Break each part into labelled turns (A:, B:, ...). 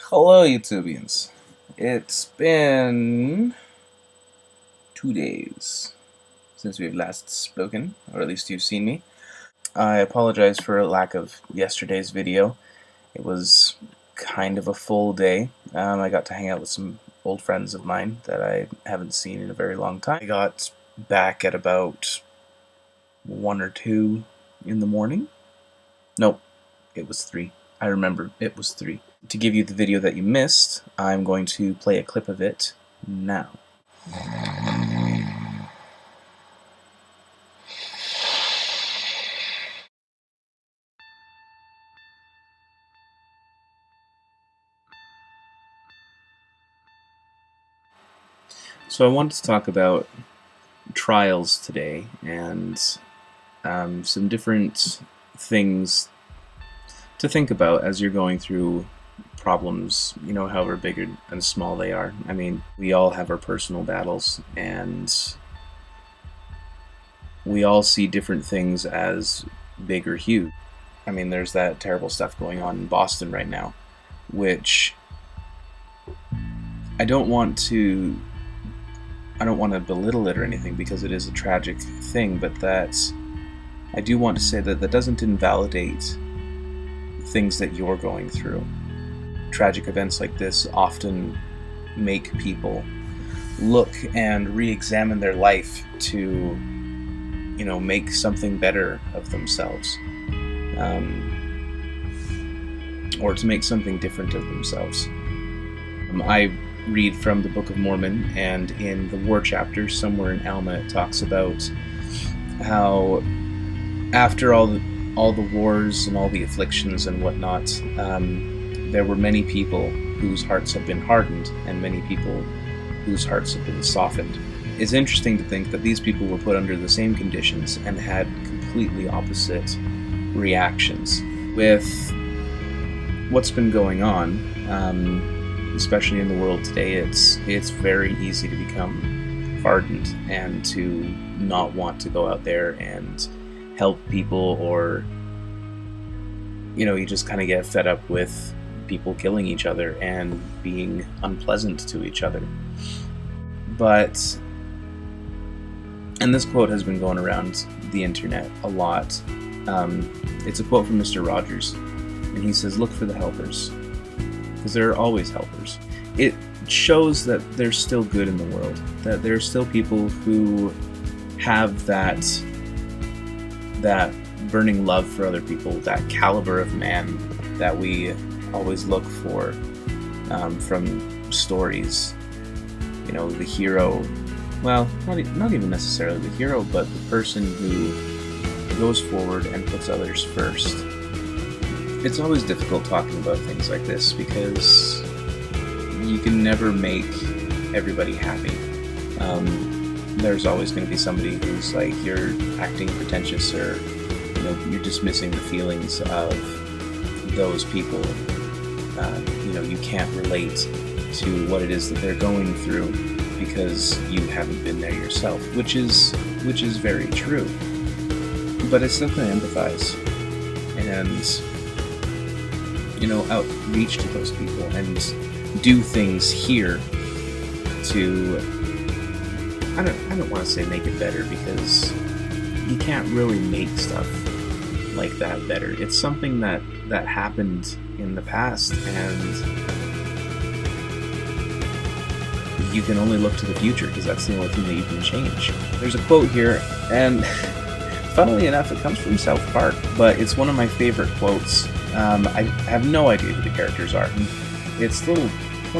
A: Hello, YouTubians. It's been 2 days since we've last spoken, or at least you've seen me. I apologize for a lack of yesterday's video. It was kind of a full day. I got to hang out with some old friends of mine that I haven't seen in a very long time. I got back at about 1 or 2 in the morning. Nope, it was 3. I remember it was 3. To give you the video that you missed, I'm going to play a clip of it now. So I wanted to talk about trials today and some different things to think about as you're going through problems, however big and small they are. I mean, we all have our personal battles, and we all see different things as big or huge. I mean, there's that terrible stuff going on in Boston right now, which I don't want to belittle it or anything, because it is a tragic thing, but I do want to say that doesn't invalidate things that you're going through. Tragic events like this often make people look and re-examine their life to, make something better of themselves, or to make something different of themselves. I read from the Book of Mormon, and in the War chapter, somewhere in Alma, it talks about how after all the wars and all the afflictions and whatnot, there were many people whose hearts have been hardened, and many people whose hearts have been softened. It's interesting to think that these people were put under the same conditions and had completely opposite reactions. With what's been going on, especially in the world today, it's very easy to become hardened and to not want to go out there and help people, or you just kind of get fed up with people killing each other and being unpleasant to each other. And this quote has been going around the internet a lot. It's a quote from Mr. Rogers, and he says, "Look for the helpers, because there are always helpers." It shows that there's still good in the world, that there are still people who have that burning love for other people, that caliber of man that we always look for from stories. The hero, well, not even necessarily the hero, but the person who goes forward and puts others first. It's always difficult talking about things like this, because you can never make everybody happy. There's always going to be somebody who's like, you're acting pretentious, or you're dismissing the feelings of those people. You can't relate to what it is that they're going through because you haven't been there yourself, which is very true. But I still can empathize and outreach to those people and do things here to, I don't want to say make it better, because you can't really make stuff like that better. It's something that happened in the past, and you can only look to the future, because that's the only thing that you can change. There's a quote here, and funnily enough, it comes from South Park, but it's one of my favorite quotes. I have no idea who the characters are. It's one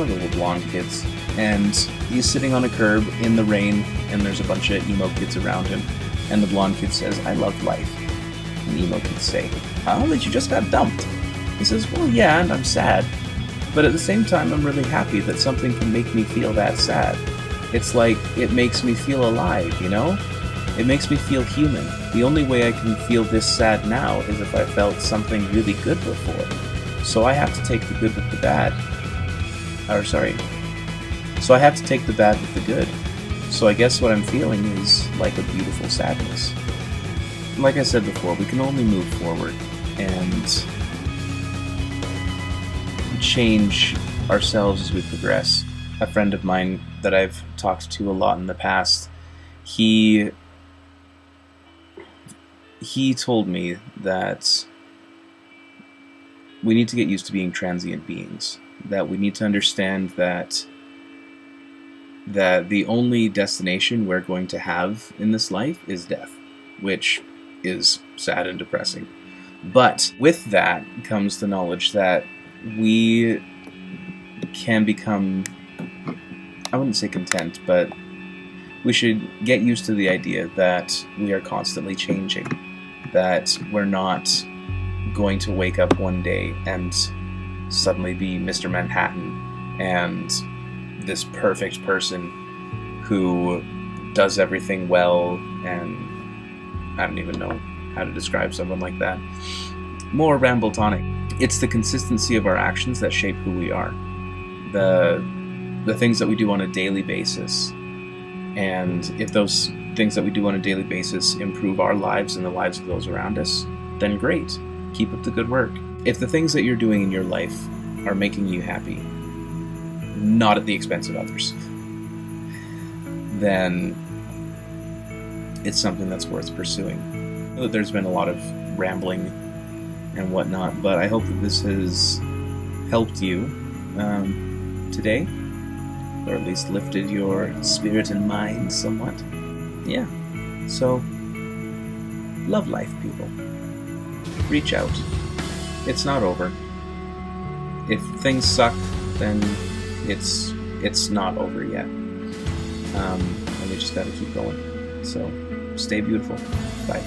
A: of the little blonde kids, and he's sitting on a curb in the rain, and there's a bunch of emo kids around him, and the blonde kid says, "I love life." And the emo kids say, "Oh, that you just got dumped." He says, "Well, yeah, and I'm sad. But at the same time, I'm really happy that something can make me feel that sad. It's like, it makes me feel alive, It makes me feel human. The only way I can feel this sad now is if I felt something really good before. So I have to take the good with the bad. So I have to take the bad with the good. So I guess what I'm feeling is like a beautiful sadness." Like I said before, we can only move forward and change ourselves as we progress. A friend of mine that I've talked to a lot in the past, he told me that we need to get used to being transient beings, that we need to understand that the only destination we're going to have in this life is death, which is sad and depressing. But with that comes the knowledge that we can become, I wouldn't say content, but we should get used to the idea that we are constantly changing, that we're not going to wake up one day and suddenly be Mr. Manhattan and this perfect person who does everything well, and I don't even know how to describe someone like that. More Rambletonic. It's the consistency of our actions that shape who we are. The things that we do on a daily basis. And if those things that we do on a daily basis improve our lives and the lives of those around us, then great. Keep up the good work. If the things that you're doing in your life are making you happy, not at the expense of others, then it's something that's worth pursuing. I know that there's been a lot of rambling and whatnot, but I hope that this has helped you today, or at least lifted your spirit and mind somewhat. Yeah, so love life, people. Reach out. It's not over. If things suck, then it's not over yet. And we just gotta keep going. So stay beautiful. Bye.